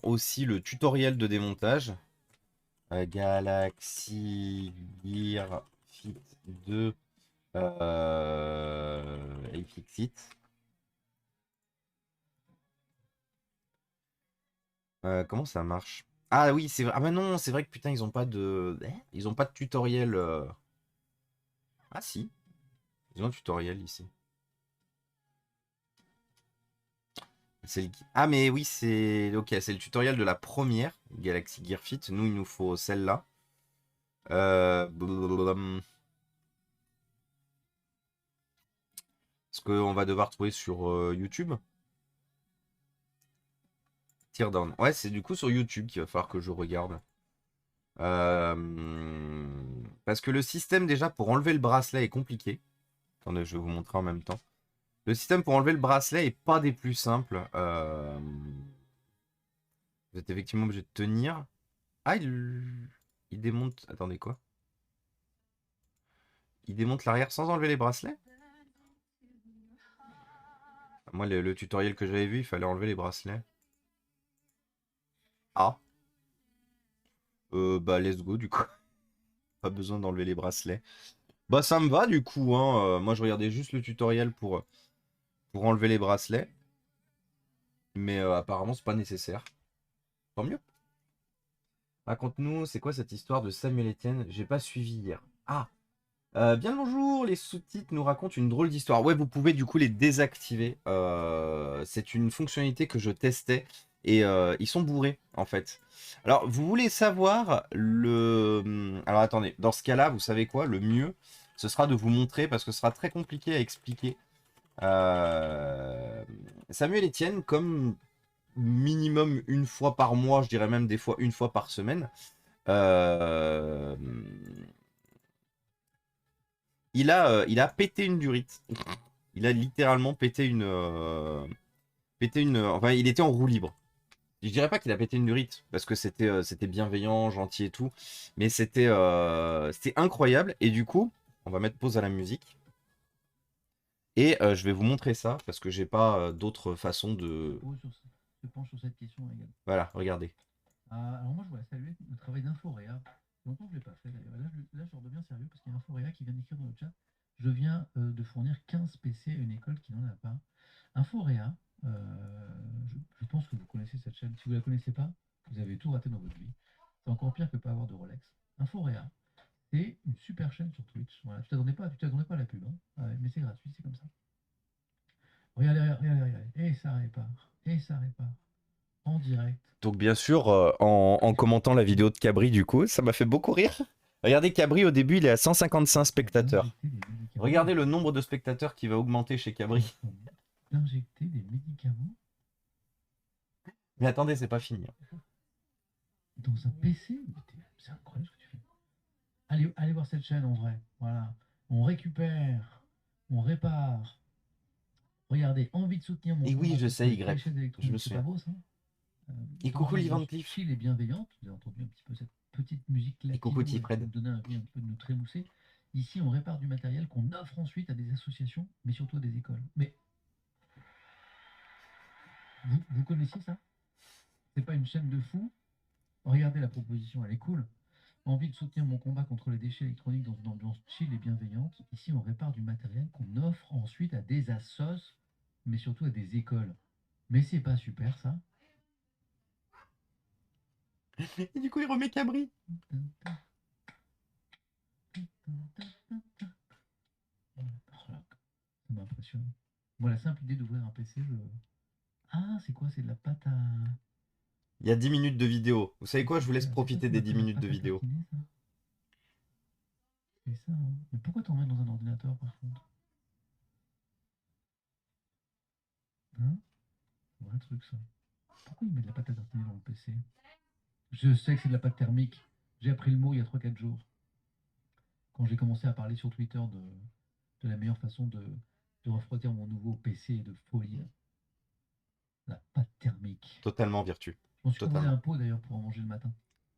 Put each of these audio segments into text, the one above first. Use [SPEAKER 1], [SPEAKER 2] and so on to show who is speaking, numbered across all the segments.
[SPEAKER 1] aussi le tutoriel de démontage. Galaxy Gear Fit 2 iFixit. Comment ça marche? Ah oui, c'est vrai. Ah bah non, c'est vrai que putain, ils ont pas de. Ils ont pas de tutoriel. Ah si, ils ont un tutoriel ici. Ah mais oui, c'est. Ok, c'est le tutoriel de la première Galaxy Gear Fit. Nous, il nous faut celle-là. Blablabla. Ce qu'on va devoir trouver sur YouTube. Teardown. Ouais, c'est du coup sur YouTube qu'il va falloir que je regarde. Parce que le système déjà pour enlever le bracelet est compliqué. Attendez, je vais vous montrer en même temps. Le système pour enlever le bracelet est pas des plus simples. Vous êtes effectivement obligé de tenir. Ah, il démonte. Attendez, quoi? Il démonte l'arrière sans enlever les bracelets? Moi, le tutoriel que j'avais vu, il fallait enlever les bracelets. Ah. Bah, let's go, du coup. Pas besoin d'enlever les bracelets. Bah, ça me va, du coup, hein. Moi, je regardais juste le tutoriel pour enlever les bracelets. Mais apparemment, c'est pas nécessaire. Tant mieux. Raconte-nous, c'est quoi cette histoire de Samuel Etienne? J'ai pas suivi hier. Ah, bien le bonjour, les sous-titres nous racontent une drôle d'histoire. Ouais, vous pouvez du coup les désactiver. C'est une fonctionnalité que je testais et ils sont bourrés en fait. Alors, vous voulez savoir le... Alors attendez, dans ce cas-là, vous savez quoi? Le mieux, ce sera de vous montrer parce que ce sera très compliqué à expliquer. Samuel Etienne, comme minimum une fois par mois, je dirais même des fois une fois par semaine, euh, il a pété une durite. Il a littéralement pété une. Enfin, il était en roue libre. Je dirais pas qu'il a pété une durite parce que c'était bienveillant, gentil et tout, mais c'était incroyable. Et du coup, on va mettre pause à la musique et je vais vous montrer ça parce que j'ai pas d'autre façon de.
[SPEAKER 2] Se penche sur cette question également.
[SPEAKER 1] Voilà, regardez.
[SPEAKER 2] Alors moi, je voudrais saluer le travail d'Inforéa. Longtemps que je ne l'ai pas fait d'ailleurs. Là, je redeviens sérieux parce qu'il y a Inforéa qui vient d'écrire dans le chat. Je viens de fournir 15 PC à une école qui n'en a pas. Inforéa, je pense que vous connaissez cette chaîne. Si vous ne la connaissez pas, vous avez tout raté dans votre vie. C'est encore pire que pas avoir de Rolex. Inforéa, c'est une super chaîne sur Twitch. Voilà, tu t'attendais pas à la pub, hein. Ouais, mais c'est gratuit, c'est comme ça. Regardez, regardez, regardez. Et ça répare. Et ça répare. En direct.
[SPEAKER 1] Donc bien sûr, en commentant la vidéo de Cabri, du coup, ça m'a fait beaucoup rire. Regardez Cabri, au début, il est à 155 spectateurs.
[SPEAKER 2] D'injecter des médicaments.
[SPEAKER 1] Regardez le nombre de spectateurs qui va augmenter chez Cabri.
[SPEAKER 2] D'injecter des médicaments
[SPEAKER 1] Mais attendez, c'est pas fini.
[SPEAKER 2] dans un PC. C'est incroyable ce que tu fais. Allez voir cette chaîne en vrai. Voilà. On récupère, on répare. Regardez, envie de soutenir mon
[SPEAKER 1] Et oui,
[SPEAKER 2] combat
[SPEAKER 1] je
[SPEAKER 2] contre
[SPEAKER 1] sais,
[SPEAKER 2] les
[SPEAKER 1] Y.
[SPEAKER 2] déchets
[SPEAKER 1] Je me
[SPEAKER 2] électroniques. C'est pas
[SPEAKER 1] souviens.
[SPEAKER 2] beau ça?
[SPEAKER 1] Et
[SPEAKER 2] Dans
[SPEAKER 1] coucou
[SPEAKER 2] une
[SPEAKER 1] Lee Van
[SPEAKER 2] ambiance
[SPEAKER 1] Cleef.
[SPEAKER 2] chill et bienveillante, vous avez entendu un petit peu cette petite musique
[SPEAKER 1] Et coucou
[SPEAKER 2] latino qui
[SPEAKER 1] Tifred.
[SPEAKER 2] nous donnait envie un peu de nous trémousser. Ici, on répare du matériel qu'on offre ensuite à des associations, mais surtout à des écoles. Mais vous connaissiez ça? C'est pas une chaîne de fous? Regardez la proposition, elle est cool. Envie de soutenir mon combat contre les déchets électroniques dans une ambiance chill et bienveillante. Ici, on répare du matériel qu'on offre ensuite à des assos, mais surtout à des écoles. Mais c'est pas super ça?
[SPEAKER 1] Et du coup, il remet Cabri.
[SPEAKER 2] Ça m'impressionne. Moi, la simple idée d'ouvrir un PC, je... Ah, c'est quoi? C'est de la pâte à...
[SPEAKER 1] Il y a 10 minutes de vidéo. Vous savez quoi? Je vous laisse
[SPEAKER 2] C'est ça
[SPEAKER 1] profiter
[SPEAKER 2] qu'on
[SPEAKER 1] des 10
[SPEAKER 2] appelle la
[SPEAKER 1] minutes de
[SPEAKER 2] pâte à
[SPEAKER 1] vidéo.
[SPEAKER 2] tartiner, ça? C'est ça, hein. Mais pourquoi t'en mets dans un ordinateur, par contre? Hein? Vrai truc, ça. Pourquoi il met de la pâte à tartiner dans le PC? Je sais que c'est de la pâte thermique. J'ai appris le mot il y a 3 4 jours. Quand j'ai commencé à parler sur Twitter de la meilleure façon de refroidir mon nouveau PC de folie, la pâte thermique.
[SPEAKER 1] Totalement virtu.
[SPEAKER 2] Je m'en suis commandé
[SPEAKER 1] Totalement.
[SPEAKER 2] un pot d'ailleurs pour en manger le matin.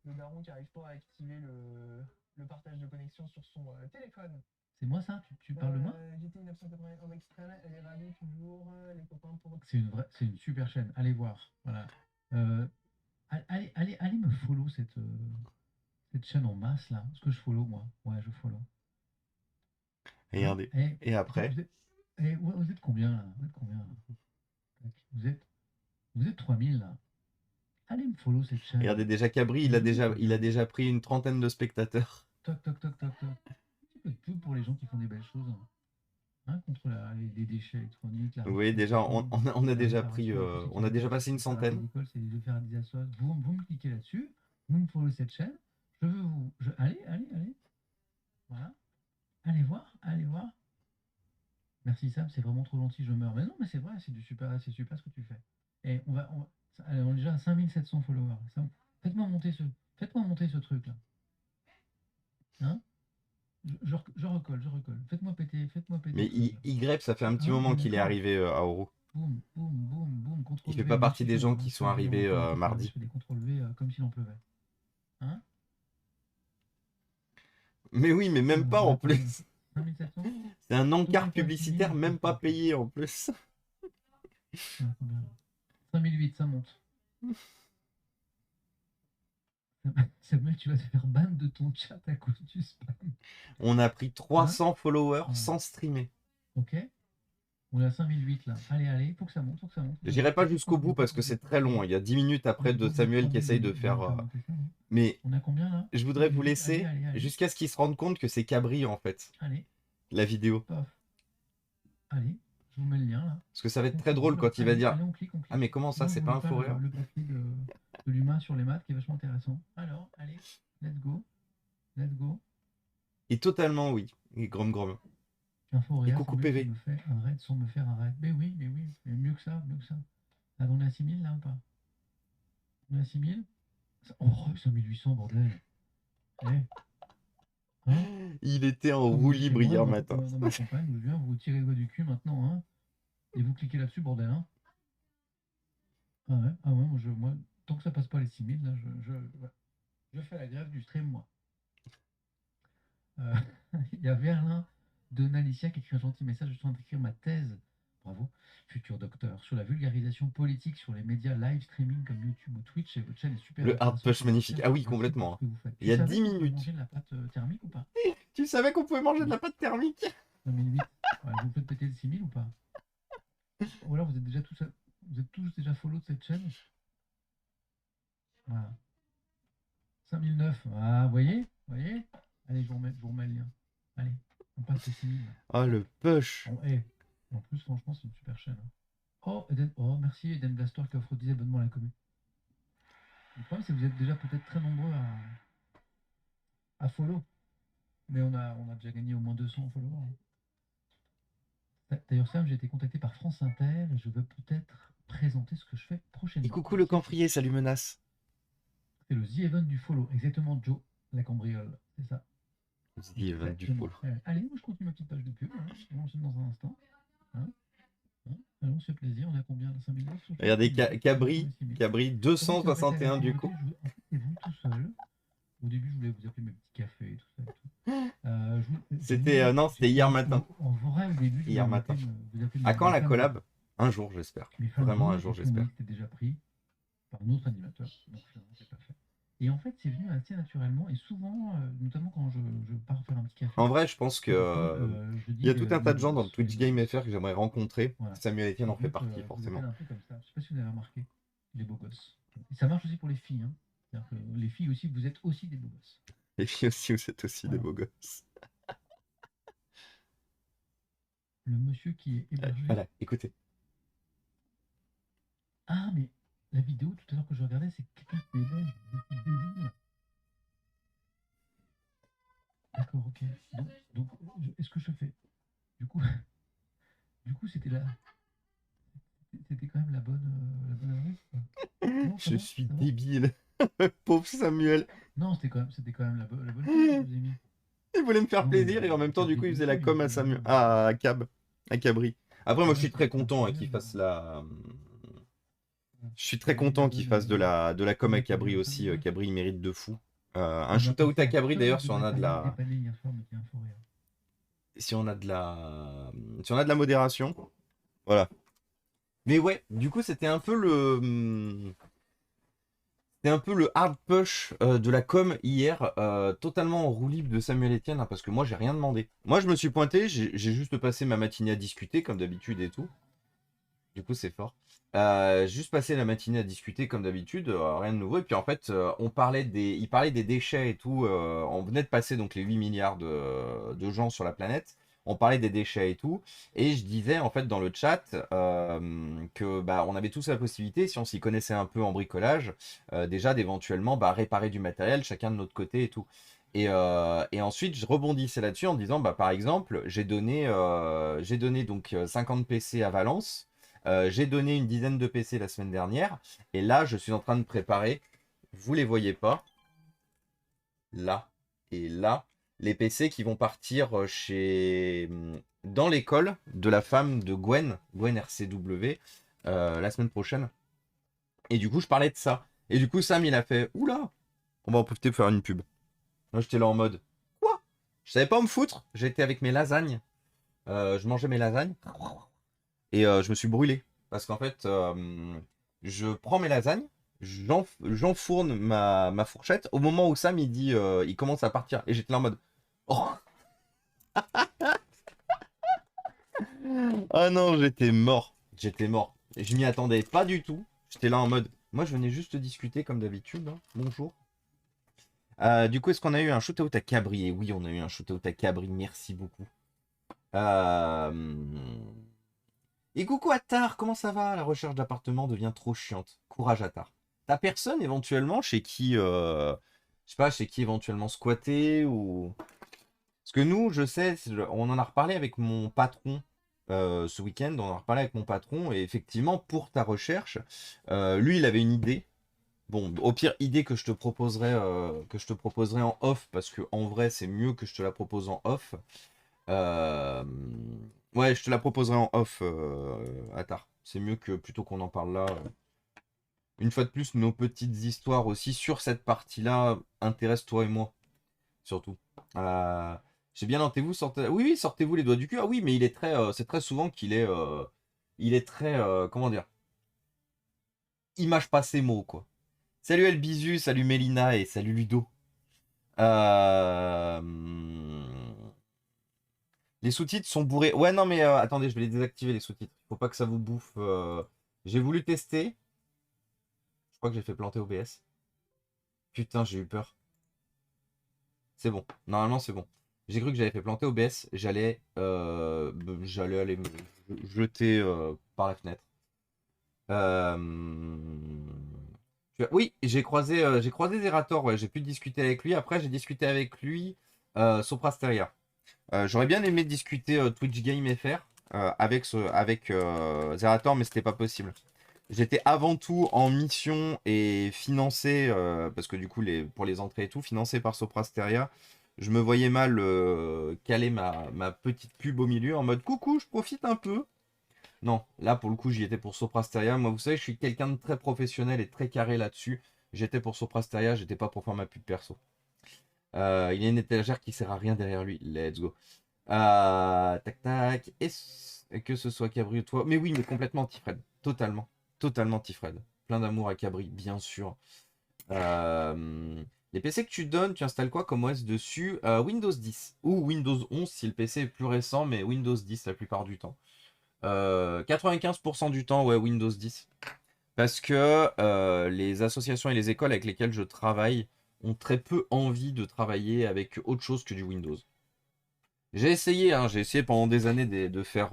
[SPEAKER 3] Le daron qui n'arrive pas à activer le partage de connexion sur son téléphone.
[SPEAKER 2] C'est moi ça? Tu parles de moi?
[SPEAKER 3] GT 1981 Extrême, elle est ravie toujours, les copains pour...
[SPEAKER 2] C'est une super chaîne, allez voir. Voilà. Allez me follow cette chaîne en masse là. Est-ce que je follow moi? Ouais, je follow. Hein?
[SPEAKER 1] Regardez. Et après,
[SPEAKER 2] Vous êtes combien là? Vous êtes combien là? Tac. Vous êtes 3000 là. Allez me follow cette chaîne.
[SPEAKER 1] regardez déjà Cabri, il a déjà pris une trentaine de spectateurs.
[SPEAKER 2] Toc, toc, toc, toc, toc. Un petit peu de pub pour les gens qui font des belles choses. Hein, contre les déchets électroniques.
[SPEAKER 1] Vous voyez déjà, on a déjà pris, on a déjà passé une
[SPEAKER 2] À
[SPEAKER 1] centaine.
[SPEAKER 2] l'école, c'est de faire des assos. Vous me cliquez là-dessus, vous me followez cette chaîne. Je veux vous. Allez. Voilà. Allez voir. Merci Sam, c'est vraiment trop gentil, je meurs. Mais non, mais c'est vrai, c'est super ce que tu fais. Et allez, on est déjà à 5700 followers. Faites-moi monter ce truc là. Hein? Je recolle. Faites-moi péter.
[SPEAKER 1] Mais
[SPEAKER 2] le truc, là.
[SPEAKER 1] Y, ça fait un petit moment qu'il est arrivé à Oro.
[SPEAKER 2] Boum.
[SPEAKER 1] Il fait
[SPEAKER 2] CTRL-V,
[SPEAKER 1] pas partie
[SPEAKER 2] merci,
[SPEAKER 1] des gens
[SPEAKER 2] je
[SPEAKER 1] qui sont
[SPEAKER 2] fais
[SPEAKER 1] arrivés
[SPEAKER 2] des CTRL-V,
[SPEAKER 1] mardi.
[SPEAKER 2] Je fais des CTRL-V comme s'il en pleuvait. Hein?
[SPEAKER 1] Mais oui, mais même pas en plus.
[SPEAKER 2] 5700?
[SPEAKER 1] C'est un encart
[SPEAKER 2] Total
[SPEAKER 1] publicitaire,
[SPEAKER 2] Pacini,
[SPEAKER 1] même pas payé en plus.
[SPEAKER 2] 5008, ça monte. Samuel, tu vas te faire ban de ton chat à cause du spam.
[SPEAKER 1] On a pris 300 followers
[SPEAKER 2] Ouais.
[SPEAKER 1] sans streamer.
[SPEAKER 2] Ok? On est à 5008 là. Allez, faut que ça monte.
[SPEAKER 1] J'irai pas jusqu'au bout parce que c'est très long. Il y a 10 minutes après de Samuel qui essaye de faire. Mais
[SPEAKER 2] On a combien là?
[SPEAKER 1] je voudrais vous laisser
[SPEAKER 2] Allez.
[SPEAKER 1] jusqu'à ce qu'il se rende compte que c'est Cabri en fait,
[SPEAKER 2] Allez,
[SPEAKER 1] la vidéo.
[SPEAKER 2] pof. Allez, je vous mets le lien là.
[SPEAKER 1] Parce que ça va être très drôle quand il va dire
[SPEAKER 2] Allez, on clique.
[SPEAKER 1] Ah, mais comment ça,
[SPEAKER 2] Moi,
[SPEAKER 1] c'est
[SPEAKER 2] je
[SPEAKER 1] pas
[SPEAKER 2] voulais
[SPEAKER 1] un
[SPEAKER 2] faire
[SPEAKER 1] faux rire?
[SPEAKER 2] le papier de l'humain sur les maths qui est vachement intéressant. Alors, allez, let's go.
[SPEAKER 1] Et totalement oui. Et grom.
[SPEAKER 2] Info
[SPEAKER 1] Et
[SPEAKER 2] réa,
[SPEAKER 1] coucou
[SPEAKER 2] Samuel
[SPEAKER 1] PV.
[SPEAKER 2] qui me fait un raid sans me faire un raid. Mais oui, mais mieux que ça. Là, on est à 6000 là ou pas? On est à 6000? Oh, 5800, bordel. Eh, hein?
[SPEAKER 1] Il était en
[SPEAKER 2] Comme
[SPEAKER 1] roue
[SPEAKER 2] chez
[SPEAKER 1] libre
[SPEAKER 2] moi,
[SPEAKER 1] hier
[SPEAKER 2] dans
[SPEAKER 1] matin.
[SPEAKER 2] ma campagne, je viens, vous tirez le doigt du cul maintenant, hein, et vous cliquez là-dessus, bordel, hein. Ah ouais, moi, tant que ça passe pas les 6000, là, ouais. Je fais la grève du stream, moi. Il y a Verlin de Nalicia qui écrit un gentil message. Je suis en train d'écrire ma thèse, bravo, futur docteur, sur la vulgarisation politique sur les médias live streaming comme YouTube ou Twitch. Et votre chaîne est super.
[SPEAKER 1] Le hard push magnifique. Ah oui,
[SPEAKER 2] Merci pour
[SPEAKER 1] complètement.
[SPEAKER 2] ce que vous faites.
[SPEAKER 1] Il y a
[SPEAKER 2] Tu savais
[SPEAKER 1] 10
[SPEAKER 2] qu'on pouvait
[SPEAKER 1] minutes.
[SPEAKER 2] manger de la pâte thermique ou pas?
[SPEAKER 1] Tu savais qu'on pouvait manger de la pâte thermique?
[SPEAKER 2] 5008. Ouais, vous faites péter le 6000 ou pas? Ou alors vous êtes tous déjà follow de cette chaîne? Voilà. 5009. Ah, vous voyez? Allez, je vous remets le lien. Allez, on passe les 6000.
[SPEAKER 1] Ah, le push.
[SPEAKER 2] En plus, franchement, c'est une super chaîne. Oh, merci Eden Blaster qui offre 10 abonnements à la commune. Le problème, c'est que vous êtes déjà peut-être très nombreux à follow. Mais on a déjà gagné au moins 200 followers. D'ailleurs, Sam, j'ai été contacté par France Inter et je veux peut-être présenter ce que je fais prochainement.
[SPEAKER 1] Et coucou le camphrier, salut menace.
[SPEAKER 2] C'est le The Event du follow, exactement Joe, la cambriole, c'est ça.
[SPEAKER 1] The Event du follow.
[SPEAKER 2] Allez, moi je continue ma petite page de pub, on va enchaîner dans un instant. Allons, on se fait plaisir, on a combien? 5009?
[SPEAKER 1] Regardez, Cabri 261 du coup.
[SPEAKER 2] En fait, c'est vous tout seul. Au début, je voulais vous appeler mes petits cafés et tout ça.
[SPEAKER 1] C'était c'était hier matin.
[SPEAKER 2] En vrai, au début,
[SPEAKER 1] Hier matin. À quand la collab? Un jour, j'espère. Vraiment un jour, j'espère.
[SPEAKER 2] C'était déjà pris par un autre animateur, donc finalement, j'ai pas fait. Et en fait, c'est venu assez naturellement, et souvent, notamment quand je pars faire un petit café.
[SPEAKER 1] En vrai, je pense que il y a tout un tas de gens dans le Twitch Game FR que j'aimerais rencontrer.
[SPEAKER 2] Voilà.
[SPEAKER 1] Samuel Etienne en fait partie, forcément.
[SPEAKER 2] Un peu comme ça. Je sais pas si vous avez remarqué, les beaux gosses. Et ça marche aussi pour les filles. Hein. C'est-à-dire que les filles aussi, vous êtes aussi des beaux gosses.
[SPEAKER 1] Les filles aussi, vous êtes aussi des beaux gosses.
[SPEAKER 2] Le monsieur qui est hébergé.
[SPEAKER 1] Voilà, écoutez.
[SPEAKER 2] Ah, mais la vidéo tout à l'heure que je regardais, c'est quelqu'un qui héberge. Je suis débile. D'accord, ok. Donc est-ce que je fais Du coup, c'était quand même la bonne adresse.
[SPEAKER 1] Je suis débile. Pauvre Samuel.
[SPEAKER 2] Non, c'était quand même la bonne chose que je vous ai mis.
[SPEAKER 1] Il voulait me faire plaisir et en même temps, du coup, il faisait la com à Samuel. À Cabri. Après, moi, je suis très content qu'il fasse la. Je suis très content qu'il fasse de la com à Cabri aussi. Cabri, il mérite de fou. Un shootout à Cabri d'ailleurs si on a de la. Si on a de la modération. Voilà. Mais ouais, du coup, c'était un peu le. C'est un peu le hard push de la com hier, totalement en roue libre de Samuel Etienne, hein, parce que moi j'ai rien demandé. Moi je me suis pointé, j'ai juste passé ma matinée à discuter comme d'habitude et tout. Du coup c'est fort. Juste passé la matinée à discuter comme d'habitude, rien de nouveau. Et puis en fait, il parlait des déchets et tout. On venait de passer donc les 8 milliards de gens sur la planète. On parlait des déchets et tout. Et je disais en fait dans le chat que bah, on avait tous la possibilité, si on s'y connaissait un peu en bricolage, déjà d'éventuellement bah, réparer du matériel chacun de notre côté et tout. Et ensuite, je rebondissais là-dessus en disant, bah, par exemple, j'ai donné donc 50 PC à Valence. J'ai donné une dizaine de PC la semaine dernière. Et là, je suis en train de préparer, vous les voyez pas, là et là, les PC qui vont partir dans l'école de la femme de Gwen RCW, la semaine prochaine. Et du coup, je parlais de ça. Et du coup, Sam, il a fait, oula, on va en profiter pour faire une pub. Moi, j'étais là en mode, quoi? Je savais pas où me foutre. J'étais avec mes lasagnes. Je mangeais mes lasagnes. Et je me suis brûlé. Parce qu'en fait, je prends mes lasagnes, j'enfourne ma fourchette. Au moment où Sam il dit, il commence à partir. Et j'étais là en mode, oh, ah non, j'étais mort. J'étais mort. Je m'y attendais pas du tout. J'étais là en mode, moi je venais juste discuter comme d'habitude, hein. Bonjour. Du coup, est-ce qu'on a eu un shootout à Cabri? Et oui, on a eu un shootout à Cabri. Merci beaucoup. Et coucou Attar, comment ça va? La recherche d'appartement devient trop chiante. Courage Attar. T'as personne éventuellement chez qui, je sais pas, chez qui éventuellement squatter ou... Parce que nous, je sais, on en a reparlé avec mon patron ce week-end, on en a reparlé avec mon patron et effectivement, pour ta recherche, lui, il avait une idée. Bon, au pire, idée que je te proposerai en off, parce que en vrai, c'est mieux que je te la propose en off. Euh, Ouais, je te la proposerai en off, Attar. C'est mieux que plutôt qu'on en parle là. Une fois de plus, nos petites histoires aussi sur cette partie-là intéressent toi et moi, surtout. Euh, j'ai bien noté vous, sortez... Oui, oui, sortez-vous les doigts du cul. Ah oui, mais il est très, c'est très souvent il est très, comment dire, il mâche pas ses mots, quoi. Salut Elbizu, salut Mélina et salut Ludo. Euh, Les sous-titres sont bourrés. Ouais, non, mais attendez, je vais les désactiver, les sous-titres. Faut pas que ça vous bouffe. J'ai voulu tester. Je crois que j'ai fait planter OBS. Putain, j'ai eu peur. C'est bon. Normalement, c'est bon. J'ai cru que j'avais fait planter OBS. J'allais aller me jeter par la fenêtre. Euh, Oui, j'ai croisé Zerator. Ouais, j'ai pu discuter avec lui. Après, j'ai discuté avec lui Soprasteria. J'aurais bien aimé discuter Twitch Game FR avec Zerator, mais c'était pas possible. J'étais avant tout en mission et financé, parce que du coup, pour les entrées et tout, financé par Soprasteria. Je me voyais mal caler ma petite pub au milieu en mode coucou, je profite un peu. Non, là pour le coup, j'y étais pour Soprasteria. Moi, vous savez, je suis quelqu'un de très professionnel et très carré là-dessus. J'étais pour Soprasteria, j'étais pas pour faire ma pub perso. Il y a une étagère qui sert à rien derrière lui. Let's go. Tac tac. Et que ce soit Cabri ou toi. Mais oui, mais complètement Tifred. Totalement. Totalement Tifred. Plein d'amour à Cabri, bien sûr. Les PC que tu donnes, tu installes quoi comme OS dessus? Windows 10 ou Windows 11 si le PC est plus récent, mais Windows 10 la plupart du temps. 95% du temps, ouais, Windows 10. Parce que les associations et les écoles avec lesquelles je travaille ont très peu envie de travailler avec autre chose que du Windows. J'ai essayé, hein, j'ai essayé pendant des années de faire,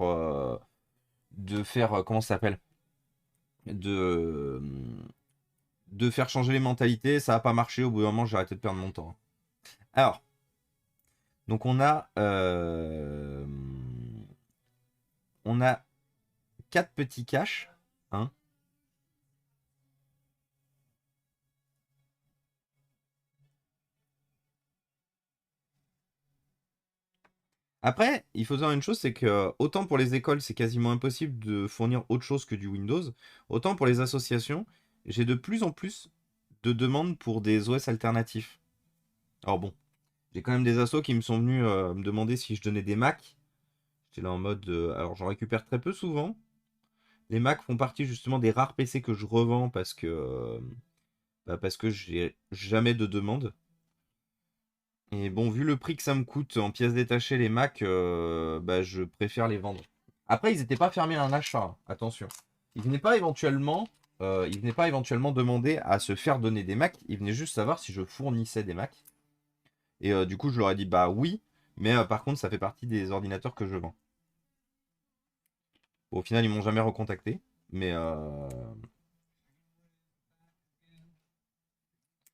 [SPEAKER 1] comment ça s'appelle? De, de faire changer les mentalités. Ça n'a pas marché. Au bout d'un moment, j'ai arrêté de perdre mon temps. Alors, donc on a 4 petits caches. Hein. Après, il faut savoir une chose, c'est que autant pour les écoles, c'est quasiment impossible de fournir autre chose que du Windows, autant pour les associations, j'ai de plus en plus de demandes pour des OS alternatifs. Alors bon, j'ai quand même des assos qui me sont venus me demander si je donnais des Mac. J'étais là en mode, alors j'en récupère très peu souvent. Les Mac font partie justement des rares PC que je revends Bah, parce que j'ai jamais de demande. Et bon, vu le prix que ça me coûte en pièces détachées, les Mac, bah, je préfère les vendre. Après, ils n'étaient pas fermés à un achat, hein, attention. Ils venaient pas éventuellement demander à se faire donner des Macs. Ils venaient juste savoir si je fournissais des Macs. Et du coup, je leur ai dit, bah oui, mais par contre, ça fait partie des ordinateurs que je vends. Bon, au final, ils m'ont jamais recontacté, mais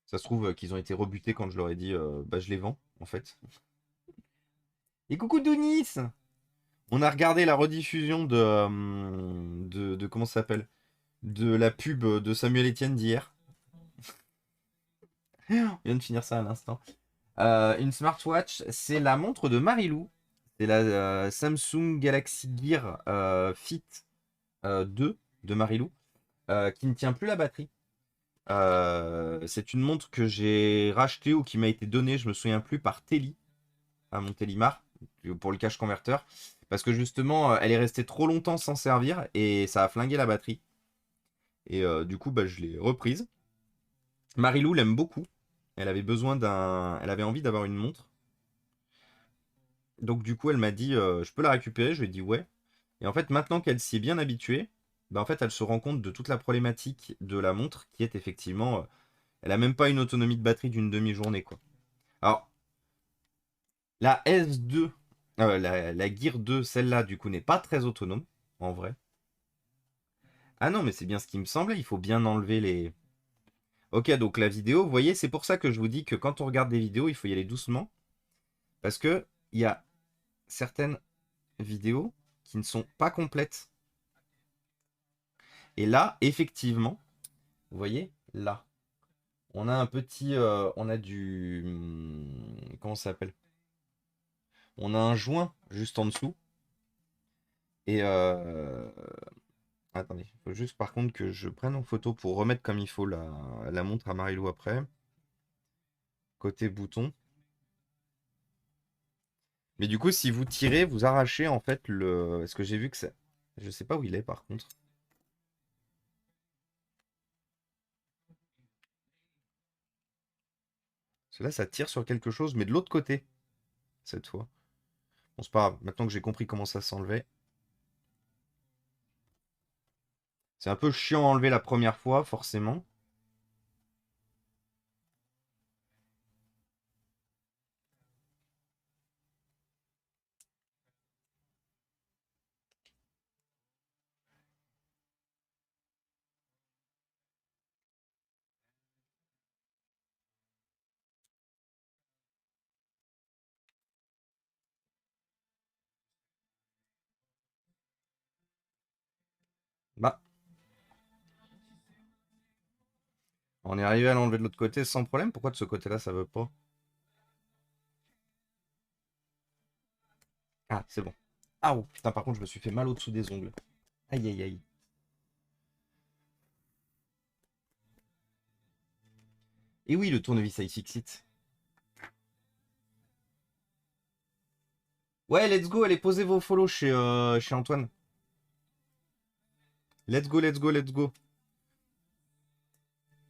[SPEAKER 1] ça se trouve qu'ils ont été rebutés quand je leur ai dit, bah je les vends, en fait. Et coucou Dounis! On a regardé la rediffusion de comment ça s'appelle? De la pub de Samuel Etienne d'hier. On vient de finir ça à l'instant. Une smartwatch, c'est la montre de Marilou. C'est la Samsung Galaxy Gear Fit 2 de Marilou, qui ne tient plus la batterie. C'est une montre que j'ai rachetée ou qui m'a été donnée, je me souviens plus, par Telly, à mon Tellimar, pour le cache converteur. Parce que justement, elle est restée trop longtemps sans servir et ça a flingué la batterie. Et du coup, bah, je l'ai reprise. Marilou l'aime beaucoup. Elle avait envie d'avoir une montre. Donc du coup, elle m'a dit, je peux la récupérer? Je lui ai dit ouais. Et en fait, maintenant qu'elle s'y est bien habituée, bah, en fait, elle se rend compte de toute la problématique de la montre, qui est effectivement, elle a même pas une autonomie de batterie d'une demi-journée, quoi. Alors, la S2, la Gear 2, celle-là, du coup, n'est pas très autonome, en vrai. Ah non, mais c'est bien ce qui me semblait, il faut bien enlever les... Ok, donc la vidéo, vous voyez, c'est pour ça que je vous dis que quand on regarde des vidéos, il faut y aller doucement. Parce que il y a certaines vidéos qui ne sont pas complètes. Et là, effectivement, vous voyez, là, on a un petit... on a du... comment ça s'appelle? On a un joint juste en dessous. Et... attendez, il faut juste par contre que je prenne en photo pour remettre comme il faut la montre à Marilou après. Côté bouton. Mais du coup, si vous tirez, vous arrachez en fait le... Est-ce que j'ai vu que c'est... Je sais pas où il est par contre. Parce que là, ça tire sur quelque chose, mais de l'autre côté, cette fois. Bon, c'est pas grave. Maintenant que j'ai compris comment ça s'enlevait. C'est un peu chiant à enlever la première fois, forcément. Bah, on est arrivé à l'enlever de l'autre côté sans problème. Pourquoi de ce côté-là, ça veut pas? Ah, c'est bon. Ah, oh, putain, par contre, je me suis fait mal au-dessous des ongles. Aïe, aïe, aïe. Et oui, le tournevis iFixit. Ouais, let's go, allez, posez vos follow chez Antoine. Let's go, let's go, let's go.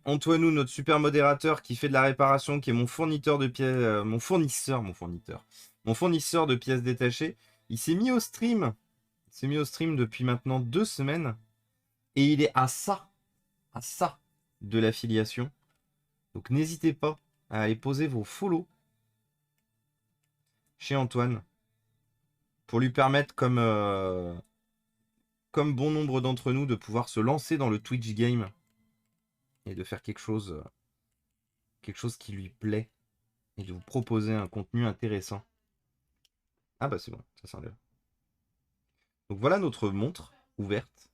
[SPEAKER 1] Antoinou, notre super modérateur qui fait de la réparation, qui est mon fournisseur de pièces, mon fournisseur de pièces détachées. Il s'est mis au stream. Il s'est mis au stream depuis maintenant 2 semaines. Et il est à ça de l'affiliation. Donc n'hésitez pas à aller poser vos follow chez Antoine. Pour lui permettre, comme bon nombre d'entre nous, de pouvoir se lancer dans le Twitch game. Et de faire quelque chose qui lui plaît. Et de vous proposer un contenu intéressant. Ah bah c'est bon, ça s'enlève. Donc voilà notre montre ouverte.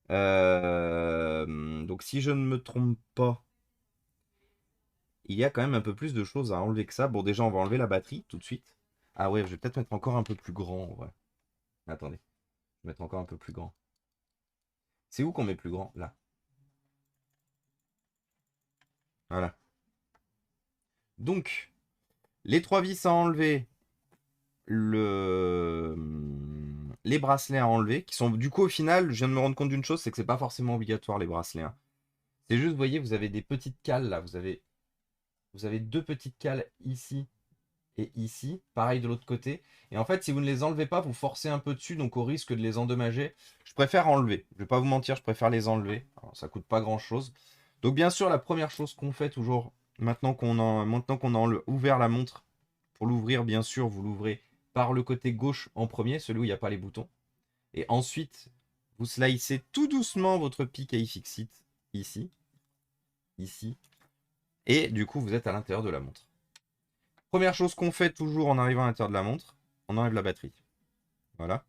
[SPEAKER 1] Donc si je ne me trompe pas, il y a quand même un peu plus de choses à enlever que ça. Bon déjà on va enlever la batterie tout de suite. Ah ouais, je vais peut-être mettre encore un peu plus grand en vrai. Attendez, je vais mettre encore un peu plus grand. C'est où qu'on met plus grand? Là. Voilà. Donc, les 3 vis à enlever, les bracelets à enlever, qui sont du coup au final, je viens de me rendre compte d'une chose, c'est que c'est pas forcément obligatoire les bracelets, hein. C'est juste, vous voyez, vous avez des petites cales là. Vous avez deux petites cales ici et ici. Pareil de l'autre côté. Et en fait, si vous ne les enlevez pas, vous forcez un peu dessus, donc au risque de les endommager. Je préfère enlever. Je vais pas vous mentir, je préfère les enlever. Alors, ça coûte pas grand-chose. Donc bien sûr, la première chose qu'on fait toujours, maintenant qu'on a ouvert la montre, pour l'ouvrir, bien sûr, vous l'ouvrez par le côté gauche en premier, celui où il n'y a pas les boutons. Et ensuite, vous slicez tout doucement votre pic à iFixit ici, ici. Et du coup, vous êtes à l'intérieur de la montre. Première chose qu'on fait toujours en arrivant à l'intérieur de la montre, on enlève la batterie. Voilà.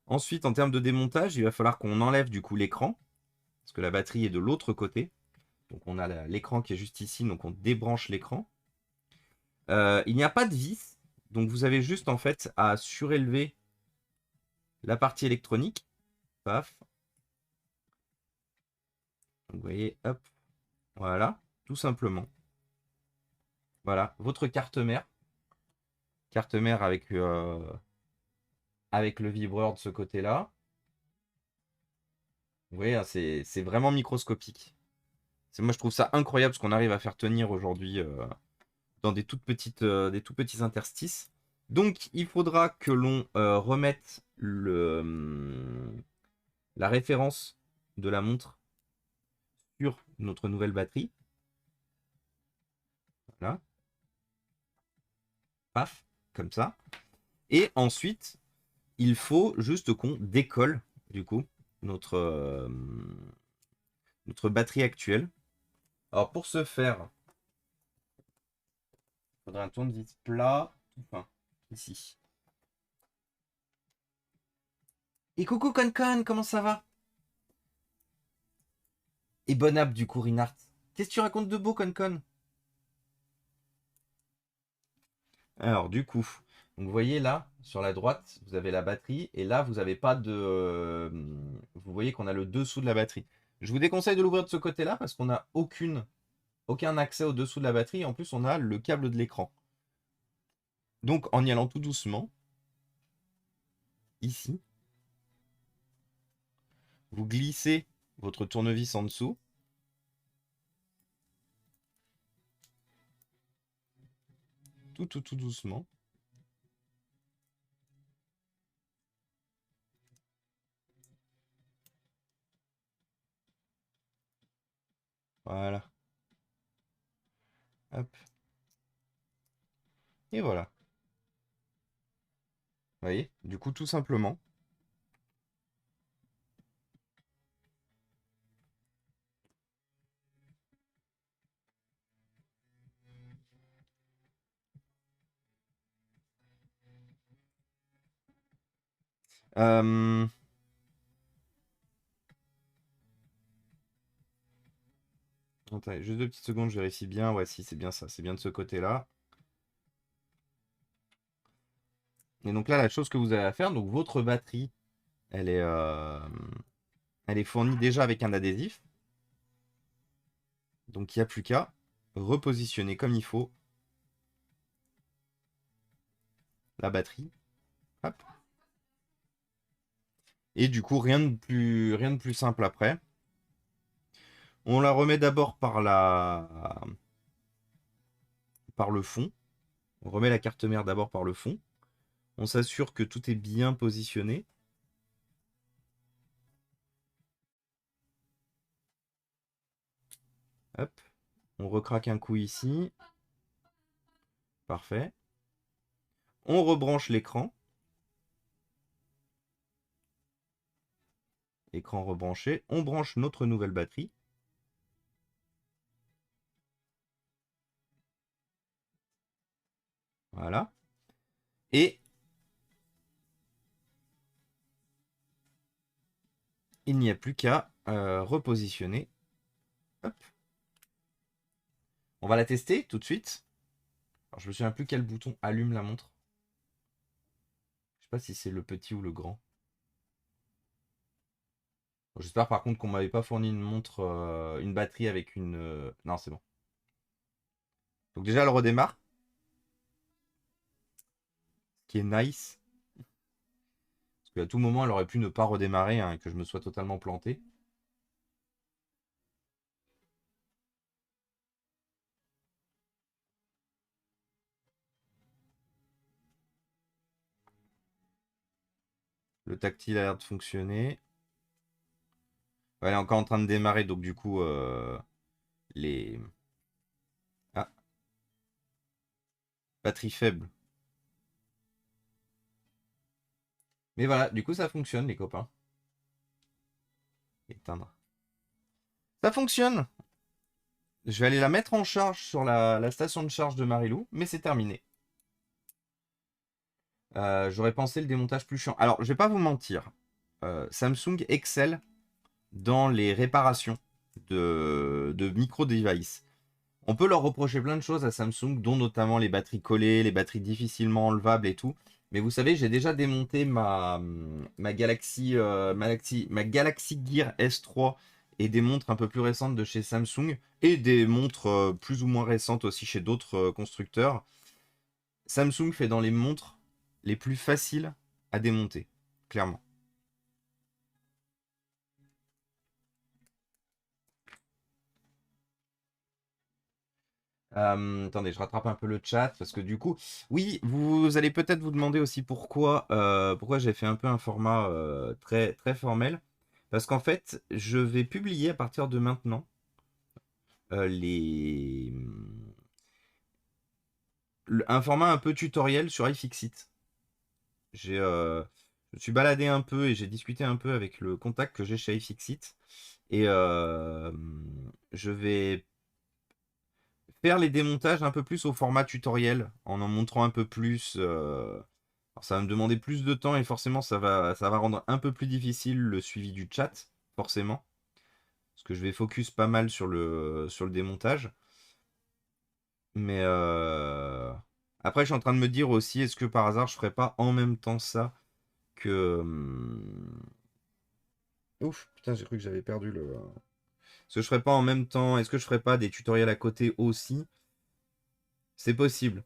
[SPEAKER 1] Ensuite, en termes de démontage, il va falloir qu'on enlève du coup l'écran, parce que la batterie est de l'autre côté. Donc on a l'écran qui est juste ici, donc on débranche l'écran. Il n'y a pas de vis, donc vous avez juste en fait à surélever la partie électronique. Paf. Donc, vous voyez, hop, voilà, tout simplement. Voilà, votre carte mère. Carte mère avec le vibreur de ce côté-là. Vous voyez, hein, c'est vraiment microscopique. Moi, je trouve ça incroyable ce qu'on arrive à faire tenir aujourd'hui dans des tout petits interstices. Donc, il faudra que l'on remette la référence de la montre sur notre nouvelle batterie. Voilà. Paf, comme ça. Et ensuite, il faut juste qu'on décolle, du coup, notre batterie actuelle. Alors, pour ce faire, il faudrait un tournevis plat, tout fin, ici. Et coucou Concon, comment ça va? Et bonne app du coup, Rinart. Qu'est-ce que tu racontes de beau, Concon? Alors, du coup, donc vous voyez là, sur la droite, vous avez la batterie, et là, vous n'avez pas de... vous voyez qu'on a le dessous de la batterie. Je vous déconseille de l'ouvrir de ce côté-là, parce qu'on n'a aucun accès au dessous de la batterie, et en plus, on a le câble de l'écran. Donc, en y allant tout doucement, ici, vous glissez votre tournevis en dessous. Tout doucement. Voilà. Hop. Et voilà. Vous voyez? Du coup, tout simplement. Euh, Attendez, juste 2 petites secondes, je vérifie bien. Ouais, si, c'est bien ça. C'est bien de ce côté-là. Et donc là, la chose que vous avez à faire, donc votre batterie, elle est fournie déjà avec un adhésif. Donc il n'y a plus qu'à repositionner comme il faut la batterie. Hop. Et du coup, rien de plus simple après. On la remet d'abord par le fond. On remet la carte mère d'abord par le fond. On s'assure que tout est bien positionné. Hop. On recraque un coup ici. Parfait. On rebranche l'écran. Écran rebranché. On branche notre nouvelle batterie. Voilà. Et il n'y a plus qu'à repositionner. Hop. On va la tester tout de suite. Alors, je me souviens plus quel bouton allume la montre. Je sais pas si c'est le petit ou le grand. J'espère par contre qu'on m'avait pas fourni une montre, une batterie avec une... Non, c'est bon. Donc déjà, elle redémarre. Ce qui est nice. Parce qu'à tout moment, elle aurait pu ne pas redémarrer, hein, et que je me sois totalement planté. Le tactile a l'air de fonctionner. Ouais, elle est encore en train de démarrer, donc du coup, les... Ah, batterie faible. Mais voilà, du coup, ça fonctionne, les copains. Éteindre. Ça fonctionne. Je vais aller la mettre en charge sur la station de charge de Marilou, mais c'est terminé. J'aurais pensé le démontage plus chiant. Alors, je vais pas vous mentir. Samsung excelle dans les réparations de micro-devices. On peut leur reprocher plein de choses à Samsung, dont notamment les batteries collées, les batteries difficilement enlevables et tout. Mais vous savez, j'ai déjà démonté ma Galaxy Gear S3 et des montres un peu plus récentes de chez Samsung et des montres plus ou moins récentes aussi chez d'autres constructeurs. Samsung fait dans les montres les plus faciles à démonter, clairement. Attendez, je rattrape un peu le chat parce que du coup, oui, vous allez peut-être vous demander aussi pourquoi j'ai fait un peu un format très, très formel. Parce qu'en fait, je vais publier à partir de maintenant les... un format un peu tutoriel sur iFixit. Je me suis baladé un peu et j'ai discuté un peu avec le contact que j'ai chez iFixit. Et je vais faire les démontages un peu plus au format tutoriel, en montrant un peu plus. Alors ça va me demander plus de temps et forcément ça va rendre un peu plus difficile le suivi du chat, forcément. Parce que je vais focus pas mal sur le démontage. Mais après je suis en train de me dire aussi, est-ce que par hasard je ferais pas en même temps ça que... Ouf, putain j'ai cru que j'avais perdu le... Est-ce que je ferais pas en même temps, est-ce que je ferais pas des tutoriels à côté aussi? C'est possible.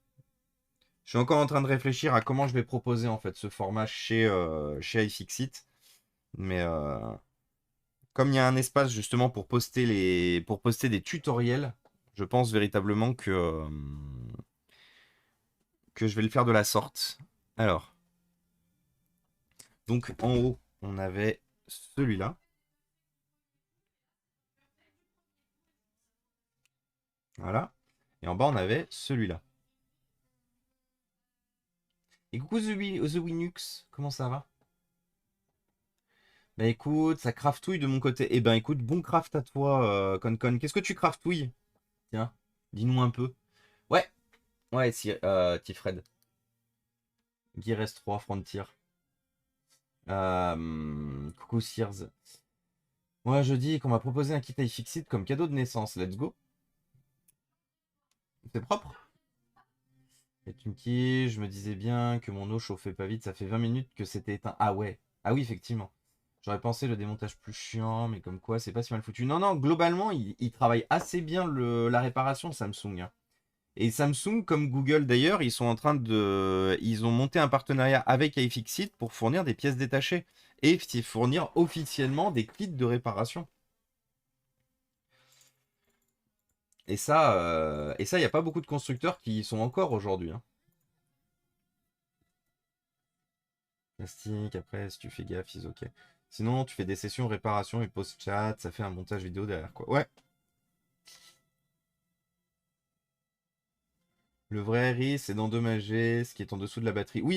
[SPEAKER 1] Je suis encore en train de réfléchir à comment je vais proposer en fait ce format chez iFixit. Mais comme il y a un espace justement pour poster des tutoriels, je pense véritablement que je vais le faire de la sorte. Alors, donc en haut, on avait celui-là. Voilà. Et en bas, on avait celui-là. Et coucou The Winux, comment ça va? Bah écoute, ça craftouille de mon côté. Eh ben écoute, bon craft à toi, Concon. Qu'est-ce que tu craftouilles? Tiens, dis-nous un peu. Ouais, ouais, si, Tifred. Gear S3 Frontier. Coucou Sears. Moi je dis qu'on m'a proposé un kit iFixit comme cadeau de naissance. Let's go. C'est propre. Et tu me dis, je me disais bien que mon eau chauffait pas vite. Ça fait 20 minutes que c'était éteint. Ah ouais. Ah oui, effectivement. J'aurais pensé le démontage plus chiant, mais comme quoi, c'est pas si mal foutu. Non, non, globalement, il travaille assez bien la réparation Samsung, hein. Et Samsung, comme Google d'ailleurs, ils ont monté un partenariat avec iFixit pour fournir des pièces détachées et fournir officiellement des kits de réparation. Et ça, il n'y a pas beaucoup de constructeurs qui y sont encore aujourd'hui, hein. Plastique, après, si tu fais gaffe, c'est ok. Sinon, tu fais des sessions réparation et post-chat, ça fait un montage vidéo derrière, quoi. Ouais. Le vrai risque, c'est d'endommager ce qui est en dessous de la batterie. Oui,